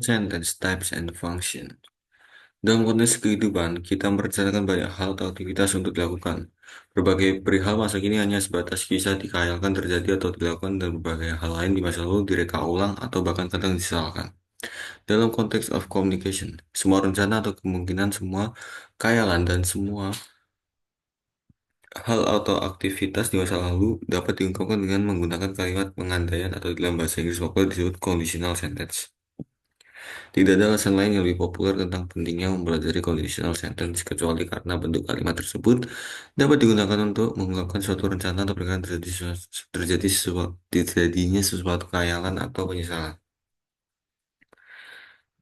sentence types and function. Dalam konteks kehidupan, kita merencanakan banyak hal atau aktivitas untuk dilakukan. Berbagai perihal masa kini hanya sebatas kisah dikayalkan terjadi atau dilakukan dan berbagai hal lain di masa lalu direka ulang atau bahkan kadang disalahkan. Dalam konteks of communication, semua rencana atau kemungkinan semua khayalan dan semua hal atau aktivitas di masa lalu dapat diungkapkan dengan menggunakan kalimat pengandaian atau dalam bahasa Inggris populer disebut conditional sentence. Tidak ada alasan lain yang lebih populer tentang pentingnya mempelajari conditional sentence kecuali karena bentuk kalimat tersebut dapat digunakan untuk mengungkapkan suatu rencana atau perkiraan terjadinya sesuatu khayalan atau penyesalan.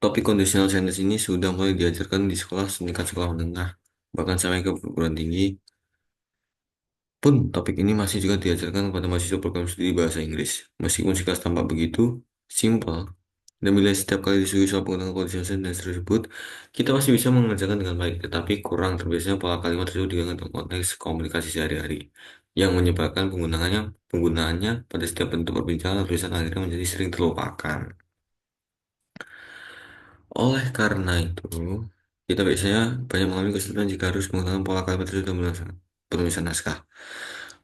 Topik conditional sentence ini sudah mulai diajarkan di sekolah setingkat sekolah menengah, bahkan sampai ke perguruan tinggi. Pun topik ini masih juga diajarkan kepada mahasiswa program studi bahasa Inggris. Meskipun sekilas tampak begitu simple, dan bila setiap kali disuruh soal penggunaan conditional sentence tersebut, kita masih bisa mengerjakan dengan baik, tetapi kurang terbiasanya pola kalimat tersebut digunakan dalam konteks komunikasi sehari-hari, yang menyebabkan penggunaannya pada setiap bentuk perbincangan atau tulisan akhirnya menjadi sering terlupakan. Oleh karena itu, kita biasanya banyak mengalami kesulitan jika harus menggunakan pola kalimat tersebut dalam penulisan naskah.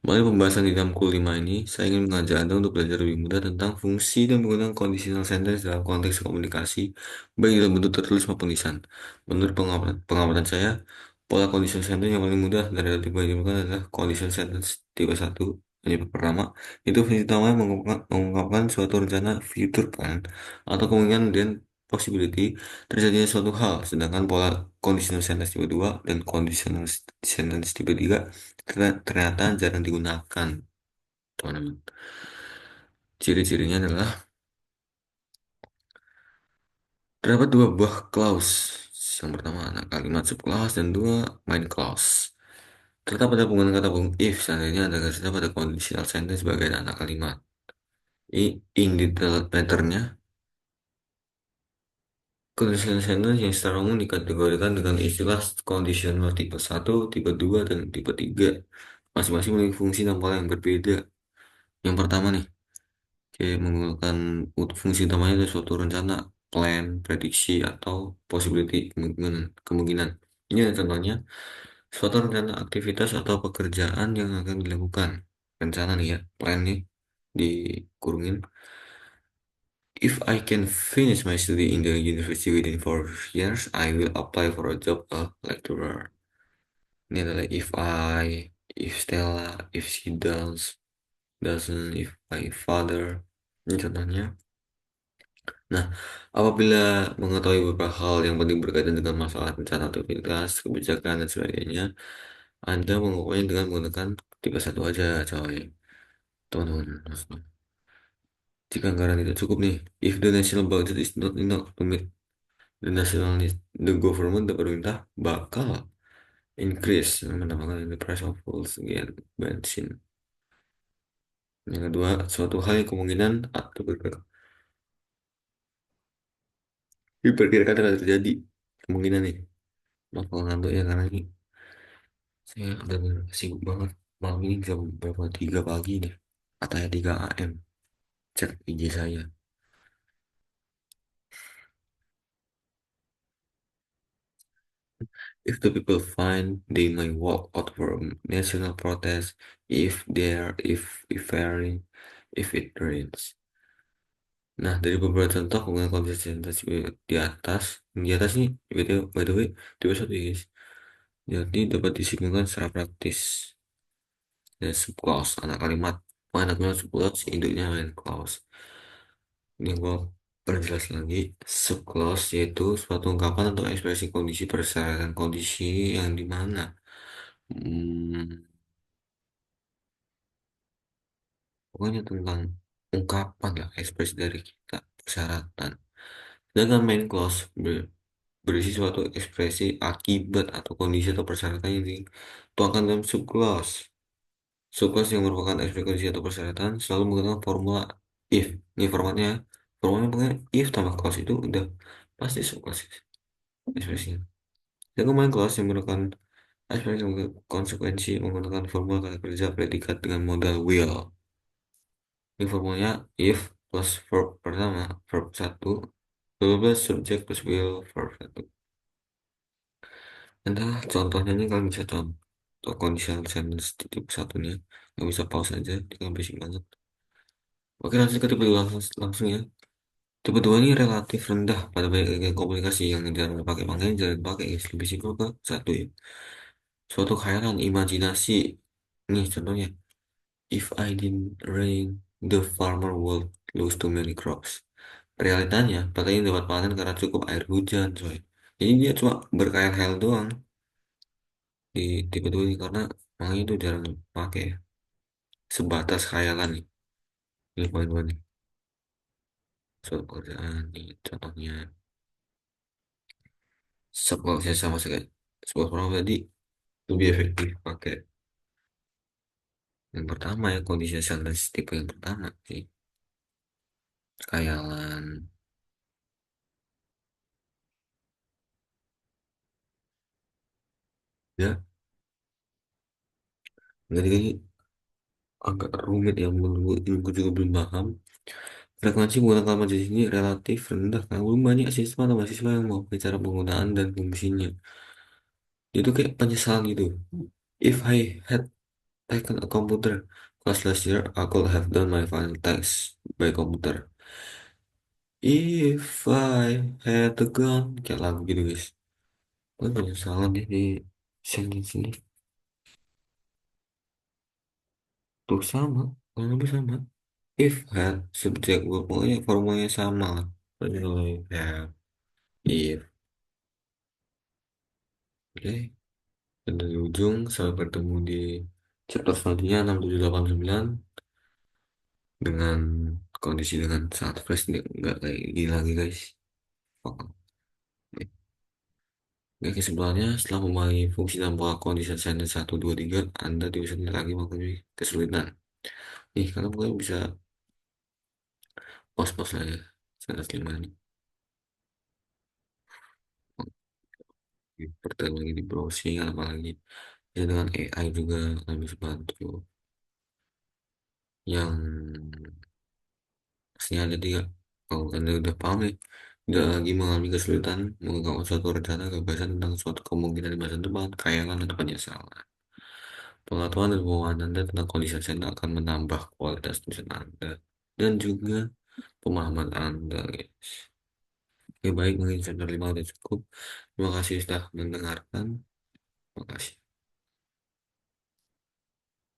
Melalui pembahasan di dalam kul 5 ini, saya ingin mengajak Anda untuk belajar lebih mudah tentang fungsi dan penggunaan conditional sentence dalam konteks komunikasi, baik dalam bentuk tertulis maupun lisan. Menurut pengamatan saya, pola conditional sentence yang paling mudah dan relatif banyak digunakan adalah conditional sentence tipe 1. Penyebab pertama, itu fungsi utamanya mengungkapkan suatu rencana future plan atau kemungkinan dan possibility terjadinya suatu hal, sedangkan pola conditional sentence tipe 2 dan conditional sentence tipe 3 ternyata jarang digunakan, teman-teman. Ciri-cirinya adalah terdapat dua buah clause. Yang pertama ada kalimat subclause dan dua main clause. Terdapat pada penggunaan kata bohong if, seandainya ada garis pada conditional sentence sebagai anak kalimat. In detailed patternnya, conditional sentence yang secara umum dikategorikan dengan istilah conditional tipe 1, tipe 2, dan tipe 3. Masing-masing memiliki fungsi dan pola yang berbeda. Yang pertama nih, kayak menggunakan fungsi utamanya adalah suatu rencana, plan, prediksi, atau possibility, kemungkinan. Ini adalah contohnya, suatu rencana aktivitas atau pekerjaan yang akan dilakukan. Rencana nih ya, plan nih, dikurungin. If I can finish my study in the university within 4 years, I will apply for a job a lecturer. Ini adalah if Stella, if she doesn't, if my father. Ini contohnya. Nah, apabila mengetahui beberapa hal yang penting berkaitan dengan masalah rencana aktivitas, kebijakan, dan sebagainya, Anda mengubahnya dengan menggunakan tipe 1 aja, coy. Teman-teman. Jika anggaran tidak cukup nih, if the national budget is not enough to meet the the government, the pemerintah bakal increase menambahkan the price of fuels again, bensin. Yang kedua, suatu hal yang kemungkinan atau diperkirakan akan terjadi. Kemungkinan nih, bakal ngantuk ya karena ini saya udah sibuk banget. Malam ini jam berapa? 3 pagi nih. Atau ya 3 AM. Cek IG saya. If the people find they may walk out for a national protest if it rains. Nah, dari beberapa contoh penggunaan konsistensi di atas nih, by the way, di episode ya guys. Jadi dapat disimpulkan secara praktis. Ya, subclause, anak kalimat. Anaknya subclause, induknya main clause. Ini gua perjelas lagi. Subclause yaitu suatu ungkapan atau ekspresi kondisi persyaratan kondisi yang dimana pokoknya tentang ungkapan lah, ekspresi dari kita, persyaratan. Sedangkan main clause berisi suatu ekspresi akibat atau kondisi atau persyaratan yang dituangkan dalam subclause. Subclause yang merupakan ekspresi kondisi atau persyaratan selalu menggunakan formula if. Ini formatnya, formulanya pokoknya if tambah clause itu udah pasti subclause ekspresinya. Dan main clause yang merupakan ekspresi konsekuensi menggunakan formula kata kerja predikat dengan modal will. Ini formulanya if plus verb pertama, verb 1 12 subjek plus will verb. Nah, contohnya nih kalau bisa contoh conditional sentence di tipe satunya, nggak bisa pause aja, tinggal basic banget. Oke, langsung ke tipe dua langsung ya. Tipe dua ini relatif rendah pada banyak gaya komunikasi yang jarang dipakai, makanya jarang dipakai guys. Lebih simpel ke satu ya. Suatu khayalan, imajinasi. Nih contohnya, if I didn't rain, the farmer would lose too many crops. Realitanya, petani dapat panen karena cukup air hujan, coy. Jadi dia cuma berkhayal-khayal doang di tipe dua ini karena makanya itu jarang dipakai ya. Sebatas khayalan nih. Ini poin-poin nih. Suatu pekerjaan nih contohnya. Sebuah saya sama sekali. Sebuah program tadi lebih efektif pakai yang pertama ya, kondisi sentence tipe yang pertama sih. Khayalan. Ya, jadi agak rumit ya menurut ilmu juga belum paham. Frekuensi penggunaan kalimat di sini relatif rendah karena belum banyak siswa atau mahasiswa yang mau bicara penggunaan dan fungsinya. Itu kayak penyesalan gitu. If I had taken a computer class last year, I could have done my final test by computer. If I had a gun, kayak lagu gitu guys. Gue penyesalan deh di sentence ini. Tuh sama, kalau lebih sama. If had subjek gue pokoknya formulanya sama lah. Berarti kalau have, if, oke. Dan dari ujung sampai bertemu di chapter selanjutnya 6, 7, 8, 9 dengan kondisi dengan sangat fresh, nggak kayak gini lagi guys. Oke. Oke, kesimpulannya setelah memahami fungsi dan pola kondisi sentence 1, 2, 3, Anda tidak bisa lagi mengalami kesulitan. Nih, kalian mungkin bisa pos-pos lah ya. Sentence 5 ini. Pertanyaan lagi di browsing, apalagi ya dengan AI juga akan bisa bantu. Yang pastinya jadi ya, kalau Anda udah paham nih, tidak lagi mengalami kesulitan mengungkapkan suatu rencana gagasan tentang suatu kemungkinan di masa depan, khayalan atau penyesalan. Pengetahuan dan pemahaman Anda tentang kondisi Anda akan menambah kualitas tulisan Anda dan juga pemahaman Anda, guys. Oke, baik, mungkin chapter 5 udah cukup. Terima kasih sudah mendengarkan. Terima kasih.